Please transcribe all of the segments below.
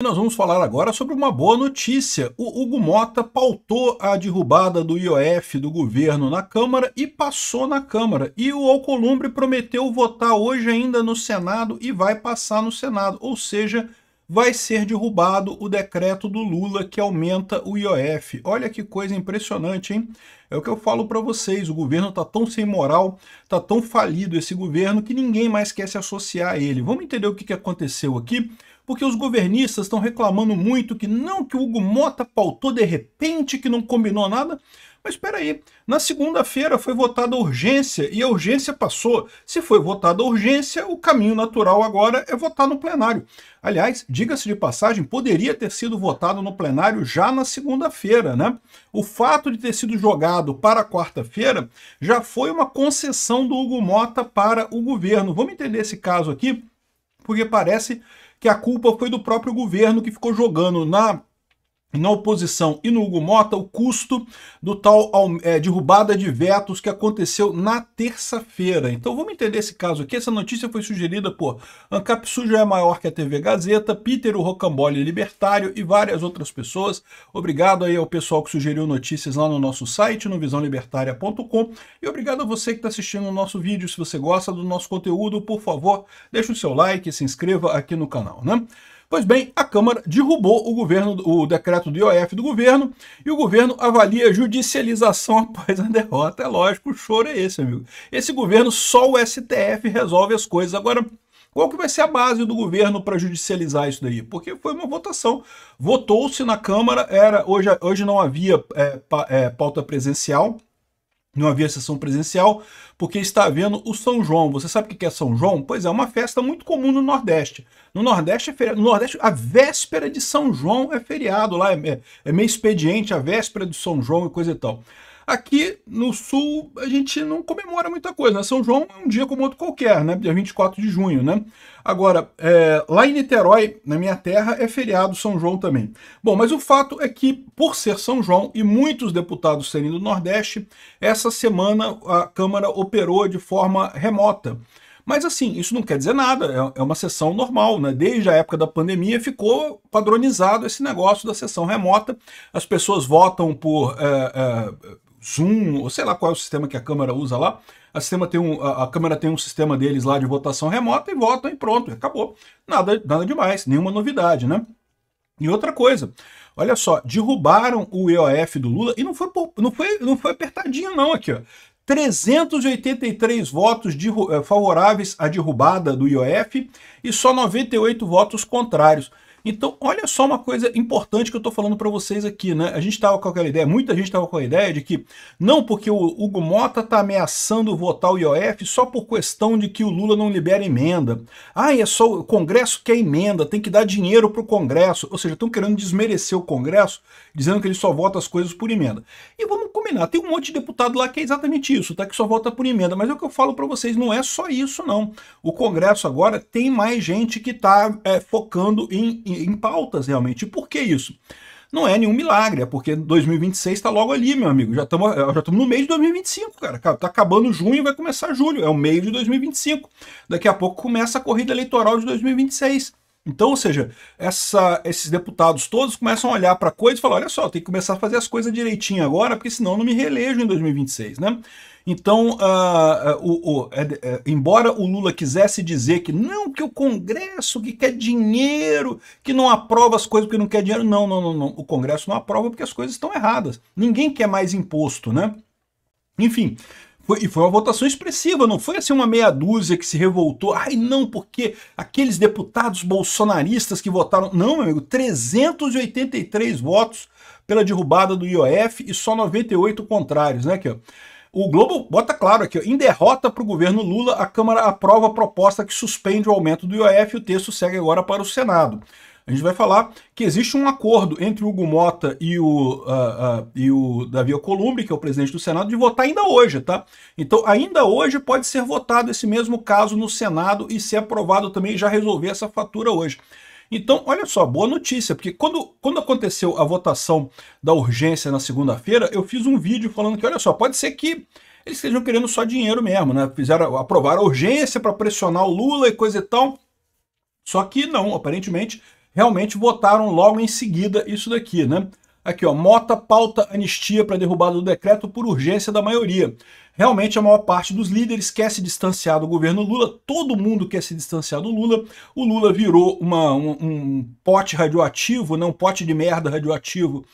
Nós vamos falar agora sobre uma boa notícia. O Hugo Mota pautou a derrubada do IOF do governo na Câmara e passou na Câmara. E o Alcolumbre prometeu votar hoje ainda no Senado e vai passar no Senado. Ou seja, vai ser derrubado o decreto do Lula que aumenta o IOF. Olha que coisa impressionante, hein? É o que eu falo para vocês, o governo está tão sem moral, está tão falido esse governo que ninguém mais quer se associar a ele. Vamos entender o que aconteceu aqui? Porque os governistas estão reclamando muito que o Hugo Mota pautou de repente, que não combinou nada. Mas espera aí, na segunda-feira foi votada a urgência e a urgência passou. Se foi votada a urgência, o caminho natural agora é votar no plenário. Aliás, diga-se de passagem, poderia ter sido votado no plenário já na segunda-feira, né? O fato de ter sido jogado para quarta-feira já foi uma concessão do Hugo Mota para o governo. Vamos entender esse caso aqui, porque parece que a culpa foi do próprio governo que ficou jogando na oposição e no Hugo Mota o custo do tal derrubada de vetos que aconteceu na terça-feira. Então vamos entender esse caso aqui. Essa notícia foi sugerida por Ancap Suja é maior que a TV Gazeta, Peter o Rocambole Libertário e várias outras pessoas. Obrigado aí ao pessoal que sugeriu notícias lá no nosso site, no visãolibertaria.com, e obrigado a você que está assistindo o nosso vídeo. Se você gosta do nosso conteúdo, por favor, deixe o seu like e se inscreva aqui no canal, né? Pois bem, a Câmara derrubou o decreto do IOF do governo e o governo avalia judicialização após a derrota. É lógico, o choro é esse, amigo. Esse governo, só o STF resolve as coisas. Agora, qual que vai ser a base do governo para judicializar isso daí? Porque foi uma votação. Votou-se na Câmara, hoje não havia pauta presencial, não havia sessão presencial, porque está havendo o São João. Você sabe o que é São João? Pois é, uma festa muito comum no Nordeste. No Nordeste é feriado. No Nordeste, a véspera de São João é feriado. Lá é meio expediente, a véspera de São João e coisa e tal. Aqui no Sul, a gente não comemora muita coisa, né? São João é um dia como outro qualquer, né? Dia 24 de junho, né? Agora, lá em Niterói, na minha terra, é feriado São João também. Bom, mas o fato é que, por ser São João e muitos deputados serem do Nordeste, essa semana a Câmara operou de forma remota. Mas assim, isso não quer dizer nada, é uma sessão normal, né? Desde a época da pandemia ficou padronizado esse negócio da sessão remota. As pessoas votam por Zoom, ou sei lá qual é o sistema que a Câmara usa lá. A Câmara tem um sistema deles lá de votação remota e votam e pronto, acabou. Nada demais, nenhuma novidade, né? E outra coisa, olha só, derrubaram o IOF do Lula e não foi apertadinho não aqui, ó. 383 votos favoráveis à derrubada do IOF e só 98 votos contrários. Então, olha só uma coisa importante que eu estou falando para vocês aqui, né? A gente estava com aquela ideia, muita gente estava com a ideia de que não porque o Hugo Mota está ameaçando votar o IOF só por questão de que o Lula não libera emenda. Ah, é só o Congresso quer emenda, tem que dar dinheiro para o Congresso. Ou seja, estão querendo desmerecer o Congresso, dizendo que ele só vota as coisas por emenda. E vamos combinar, tem um monte de deputado lá que é exatamente isso, tá? Que só vota por emenda. Mas é o que eu falo para vocês, não é só isso, não. O Congresso agora tem mais gente que está focando em pautas, realmente. E por que isso? Não é nenhum milagre, é porque 2026 está logo ali, meu amigo. Já estamos no mês de 2025, cara. Tá acabando junho e vai começar julho. É o meio de 2025. Daqui a pouco começa a corrida eleitoral de 2026. Então, ou seja, esses deputados todos começam a olhar para a coisa e falar, olha só, tem que começar a fazer as coisas direitinho agora, porque senão eu não me reelejo em 2026, né? Então, embora o Lula quisesse dizer que não, que o Congresso que quer dinheiro, que não aprova as coisas porque não quer dinheiro, não. O Congresso não aprova porque as coisas estão erradas. Ninguém quer mais imposto, né? Enfim, foi uma votação expressiva, não foi assim uma meia dúzia que se revoltou. Ai, não, porque aqueles deputados bolsonaristas que votaram... Não, meu amigo, 383 votos pela derrubada do IOF e só 98 contrários, né? Aqui, ó. O Globo bota claro aqui, ó, em derrota para o governo Lula, a Câmara aprova a proposta que suspende o aumento do IOF e o texto segue agora para o Senado. A gente vai falar que existe um acordo entre o Hugo Mota e o Davi Alcolumbre, que é o presidente do Senado, de votar ainda hoje, tá? Então, ainda hoje pode ser votado esse mesmo caso no Senado e ser aprovado também e já resolver essa fatura hoje. Então, olha só, boa notícia, porque quando aconteceu a votação da urgência na segunda-feira, eu fiz um vídeo falando que, olha só, pode ser que eles estejam querendo só dinheiro mesmo, né? Aprovaram a urgência para pressionar o Lula e coisa e tal. Só que não, aparentemente, realmente votaram logo em seguida isso daqui, né? Aqui, ó, Mota pauta anistia para derrubada do decreto por urgência da maioria. Realmente a maior parte dos líderes quer se distanciar do governo Lula, todo mundo quer se distanciar do Lula. O Lula virou um pote radioativo, né, um pote de merda radioativo.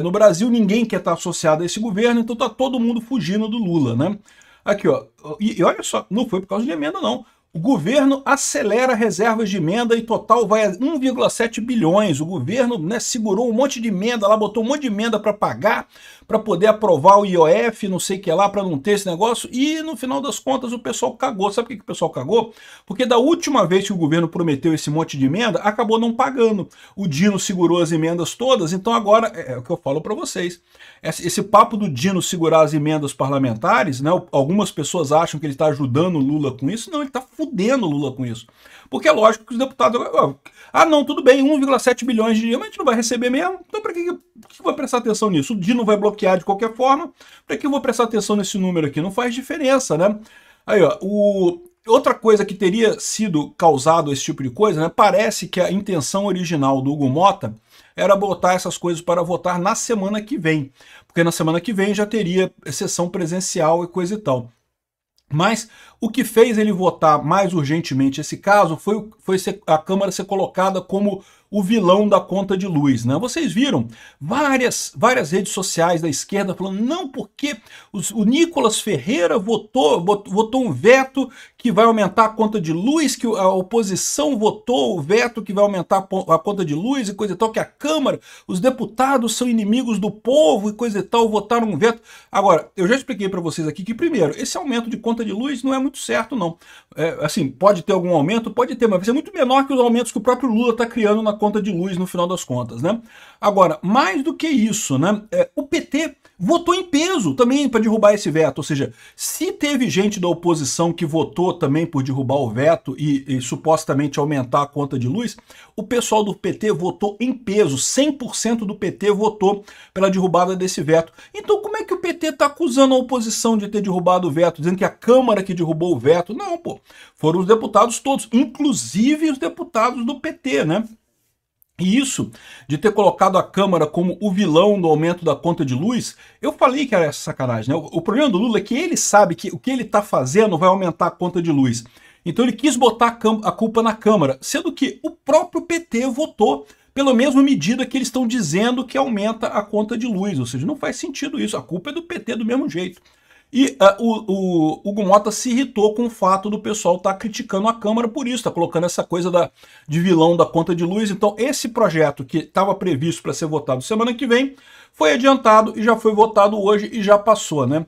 No Brasil ninguém quer estar associado a esse governo, então tá todo mundo fugindo do Lula, né? Aqui, ó, e olha só, não foi por causa de emenda não. O governo acelera reservas de emenda e total vai a 1,7 bilhões. O governo, né, segurou um monte de emenda lá, botou um monte de emenda para pagar, para poder aprovar o IOF, não sei o que lá, para não ter esse negócio. E no final das contas o pessoal cagou. Sabe por que o pessoal cagou? Porque da última vez que o governo prometeu esse monte de emenda, acabou não pagando. O Dino segurou as emendas todas, então agora, é o que eu falo para vocês. Esse papo do Dino segurar as emendas parlamentares, né, algumas pessoas acham que ele está ajudando o Lula com isso. Não, ele está fudendo o Lula com isso. Porque é lógico que os deputados... Ah, não, tudo bem, 1,7 bilhões de dinheiro, mas a gente não vai receber mesmo. Então para que eu vou prestar atenção nisso? O Dino vai bloquear de qualquer forma. Para que eu vou prestar atenção nesse número aqui? Não faz diferença, né? Aí, ó, outra coisa que teria sido causado esse tipo de coisa, né? Parece que a intenção original do Hugo Mota era botar essas coisas para votar na semana que vem. Porque na semana que vem já teria sessão presencial e coisa e tal. Mas o que fez ele votar mais urgentemente esse caso foi a Câmara ser colocada como o vilão da conta de luz, né? Vocês viram várias redes sociais da esquerda falando, não, porque o Nicolas Ferreira votou um veto que vai aumentar a conta de luz, que a oposição votou o veto que vai aumentar a conta de luz e coisa e tal, que a Câmara, os deputados são inimigos do povo e coisa e tal, votaram um veto. Agora, eu já expliquei para vocês aqui que, primeiro, esse aumento de conta de luz não é muito certo, não. Assim, pode ter algum aumento, pode ter, mas vai ser muito menor que os aumentos que o próprio Lula está criando na conta de luz no final das contas, né? Agora, mais do que isso, né? O PT votou em peso também para derrubar esse veto, ou seja, se teve gente da oposição que votou também por derrubar o veto e supostamente aumentar a conta de luz, o pessoal do PT votou em peso, 100% do PT votou pela derrubada desse veto. Então como é que o PT está acusando a oposição de ter derrubado o veto, dizendo que a Câmara que derrubou o veto? Não, pô, foram os deputados todos, inclusive os deputados do PT, né? E isso, de ter colocado a Câmara como o vilão do aumento da conta de luz, eu falei que era essa sacanagem, né? O problema do Lula é que ele sabe que o que ele está fazendo vai aumentar a conta de luz. Então ele quis botar a culpa na Câmara, sendo que o próprio PT votou pela mesma medida que eles estão dizendo que aumenta a conta de luz. Ou seja, não faz sentido isso, a culpa é do PT do mesmo jeito. E o Hugo Mota se irritou com o fato do pessoal estar criticando a Câmara por isso, está colocando essa coisa de vilão da conta de luz. Então esse projeto que estava previsto para ser votado semana que vem foi adiantado e já foi votado hoje e já passou, né?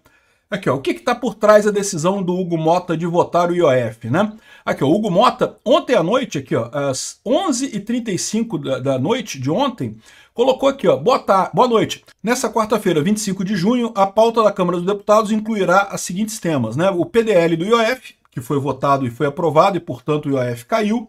Aqui, ó, o que está por trás da decisão do Hugo Mota de votar o IOF, né? Aqui, ó, o Hugo Mota, ontem à noite, aqui, ó, às 11h35 da noite de ontem, colocou aqui, ó, boa noite. Nessa quarta-feira, 25 de junho, a pauta da Câmara dos Deputados incluirá os seguintes temas, né? O PDL do IOF, que foi votado e foi aprovado e, portanto, o IOF caiu.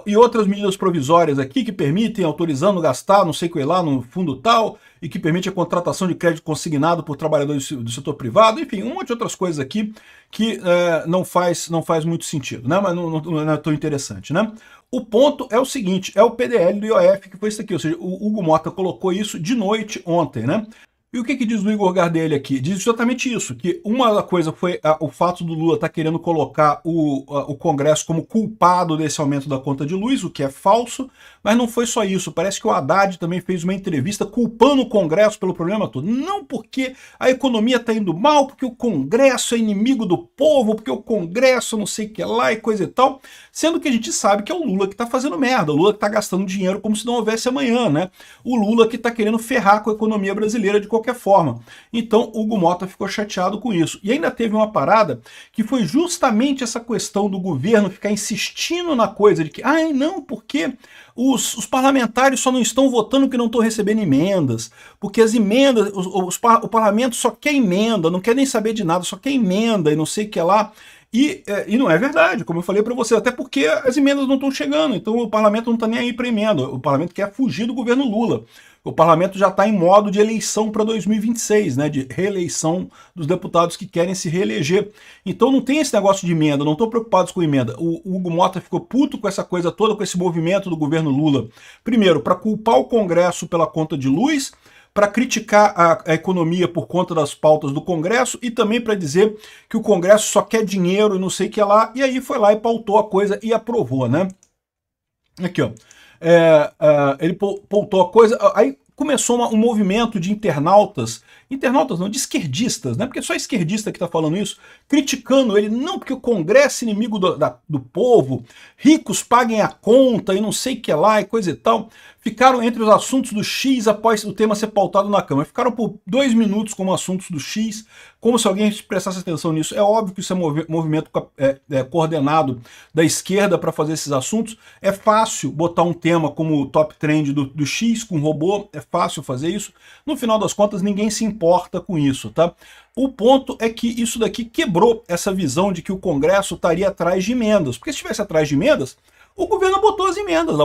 E outras medidas provisórias aqui que permitem, autorizando gastar, não sei o que lá, no fundo tal, e que permite a contratação de crédito consignado por trabalhadores do setor privado, enfim, um monte de outras coisas aqui que não faz muito sentido, né? Mas não é tão interessante, né? O ponto é o seguinte, é o PDL do IOF que foi isso aqui, ou seja, o Hugo Mota colocou isso de noite ontem, né? E o que diz o Igor Gardelli aqui? Diz exatamente isso, que uma coisa foi o fato do Lula estar querendo colocar o Congresso como culpado desse aumento da conta de luz, o que é falso, mas não foi só isso. Parece que o Haddad também fez uma entrevista culpando o Congresso pelo problema todo. Não porque a economia está indo mal, porque o Congresso é inimigo do povo, porque o Congresso não sei o que lá e coisa e tal, sendo que a gente sabe que é o Lula que está fazendo merda, o Lula que está gastando dinheiro como se não houvesse amanhã, né? O Lula que está querendo ferrar com a economia brasileira de qualquer forma. Então o Hugo Mota ficou chateado com isso. E ainda teve uma parada que foi justamente essa questão do governo ficar insistindo na coisa de que, ai não, porque os parlamentares só não estão votando porque não estão recebendo emendas, porque as emendas, o parlamento só quer emenda, não quer nem saber de nada, só quer emenda e não sei o que lá. E não é verdade, como eu falei para você, até porque as emendas não estão chegando, então o parlamento não está nem aí para emenda, o parlamento quer fugir do governo Lula. O parlamento já está em modo de eleição para 2026, né, de reeleição dos deputados que querem se reeleger. Então não tem esse negócio de emenda, não estão preocupados com emenda. O Hugo Mota ficou puto com essa coisa toda, com esse movimento do governo Lula. Primeiro, para culpar o Congresso pela conta de luz, para criticar a economia por conta das pautas do Congresso e também para dizer que o Congresso só quer dinheiro e não sei o que lá, e aí foi lá e pautou a coisa e aprovou, né? Aqui, ó. Ele pautou a coisa, aí começou um movimento de internautas não, de esquerdistas, né? Porque é só esquerdista que está falando isso, criticando ele, não, porque o Congresso é inimigo do povo, ricos paguem a conta e não sei o que lá e coisa e tal. Ficaram entre os assuntos do X após o tema ser pautado na Câmara. Ficaram por 2 minutos como assuntos do X, como se alguém prestasse atenção nisso. É óbvio que isso é movimento coordenado da esquerda para fazer esses assuntos. É fácil botar um tema como top trend do X com robô, é fácil fazer isso. No final das contas, ninguém se importa com isso, tá? O ponto é que isso daqui quebrou essa visão de que o Congresso estaria atrás de emendas. Porque se estivesse atrás de emendas, o governo botou as emendas,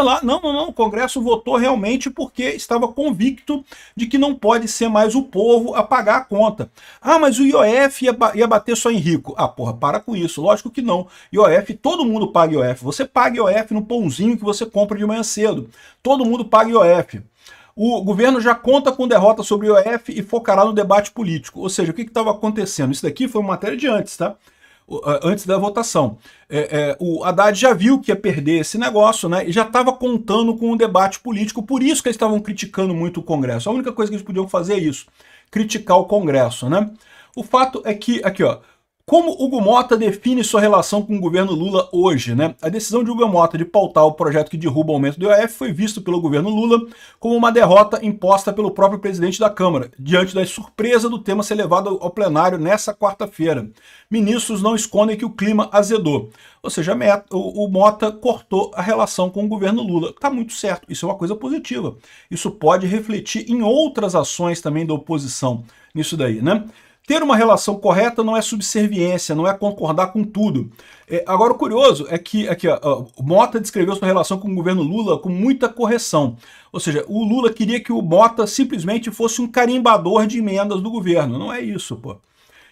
lá. Não, o Congresso votou realmente porque estava convicto de que não pode ser mais o povo a pagar a conta. Ah, mas o IOF ia bater só em rico. Ah, porra, para com isso. Lógico que não. IOF, todo mundo paga IOF. Você paga IOF no pãozinho que você compra de manhã cedo. Todo mundo paga IOF. O governo já conta com derrota sobre o IOF e focará no debate político. Ou seja, o que estava acontecendo? Isso daqui foi uma matéria de antes, tá? Antes da votação. O Haddad já viu que ia perder esse negócio, né? E já estava contando com o debate político, por isso que eles estavam criticando muito o Congresso. A única coisa que eles podiam fazer é isso, criticar o Congresso, né? O fato é que, aqui ó, como Hugo Mota define sua relação com o governo Lula hoje, né? A decisão de Hugo Mota de pautar o projeto que derruba o aumento do IOF foi visto pelo governo Lula como uma derrota imposta pelo próprio presidente da Câmara, diante da surpresa do tema ser levado ao plenário nessa quarta-feira. Ministros não escondem que o clima azedou. Ou seja, o Mota cortou a relação com o governo Lula. Tá muito certo, isso é uma coisa positiva. Isso pode refletir em outras ações também da oposição nisso daí, né? Ter uma relação correta não é subserviência, não é concordar com tudo. Agora, o curioso é que aqui, ó, o Mota descreveu sua relação com o governo Lula com muita correção. Ou seja, o Lula queria que o Mota simplesmente fosse um carimbador de emendas do governo. Não é isso, pô.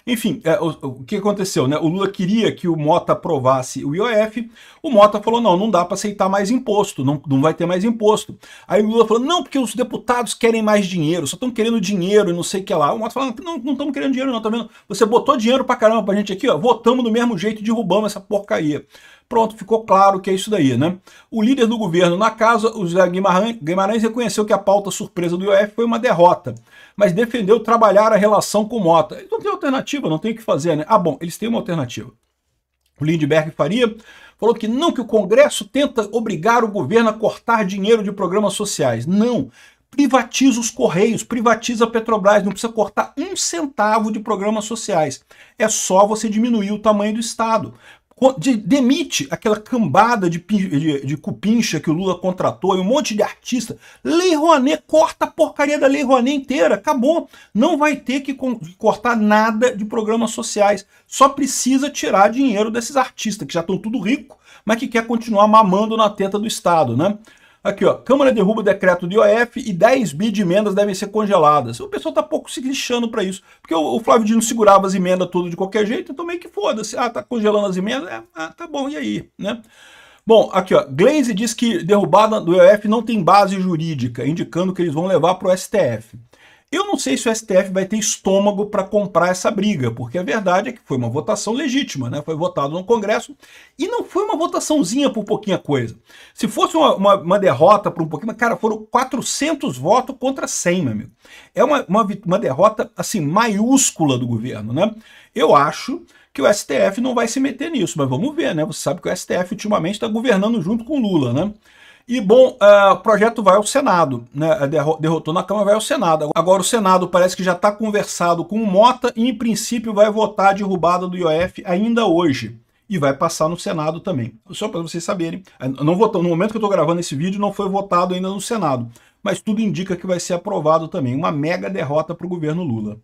Enfim, o que aconteceu, né? O Lula queria que o Mota aprovasse o IOF, o Mota falou, não dá para aceitar mais imposto, não vai ter mais imposto. Aí o Lula falou, não, porque os deputados querem mais dinheiro, só estão querendo dinheiro e não sei o que lá. O Mota falou, não estamos querendo dinheiro não, tá vendo? Você botou dinheiro pra caramba pra gente aqui, ó, votamos do mesmo jeito e derrubamos essa porcaria. Pronto, ficou claro que é isso daí, né? O líder do governo na casa, o José Guimarães, reconheceu que a pauta surpresa do IOF foi uma derrota, mas defendeu trabalhar a relação com o Mota. Eles não tem alternativa, não tem o que fazer, né? Ah, bom, eles têm uma alternativa. O Lindbergh Faria falou que não, que o Congresso tenta obrigar o governo a cortar dinheiro de programas sociais. Não, privatiza os Correios, privatiza a Petrobras, não precisa cortar 1 centavo de programas sociais. É só você diminuir o tamanho do Estado. Demite aquela cambada de cupincha que o Lula contratou e um monte de artista. Lei Rouanet, corta a porcaria da Lei Rouanet inteira, acabou. Não vai ter que cortar nada de programas sociais. Só precisa tirar dinheiro desses artistas, que já estão tudo rico, mas que quer continuar mamando na teta do Estado, né? Aqui, ó, Câmara derruba o decreto do IOF e 10 bi de emendas devem ser congeladas. O pessoal tá pouco se lixando para isso, porque o Flávio Dino segurava as emendas tudo de qualquer jeito, então meio que foda-se. Ah, tá congelando as emendas? Tá bom, e aí, né? Bom, aqui, ó, Glaze diz que derrubada do IOF não tem base jurídica, indicando que eles vão levar para o STF. Eu não sei se o STF vai ter estômago para comprar essa briga, porque a verdade é que foi uma votação legítima, né? Foi votado no Congresso e não foi uma votaçãozinha por pouquinha coisa. Se fosse uma derrota por um pouquinho, mas, cara, foram 400 votos contra 100, meu amigo. É uma derrota, assim, maiúscula do governo, né? Eu acho que o STF não vai se meter nisso, mas vamos ver, né? Você sabe que o STF ultimamente está governando junto com o Lula, né? E, bom, o projeto vai ao Senado, né? Derrotou na Câmara, vai ao Senado. Agora o Senado parece que já está conversado com o Mota e, em princípio, vai votar a derrubada do IOF ainda hoje. E vai passar no Senado também. Só para vocês saberem. Não votou, no momento que eu estou gravando esse vídeo, não foi votado ainda no Senado. Mas tudo indica que vai ser aprovado também. Uma mega derrota para o governo Lula.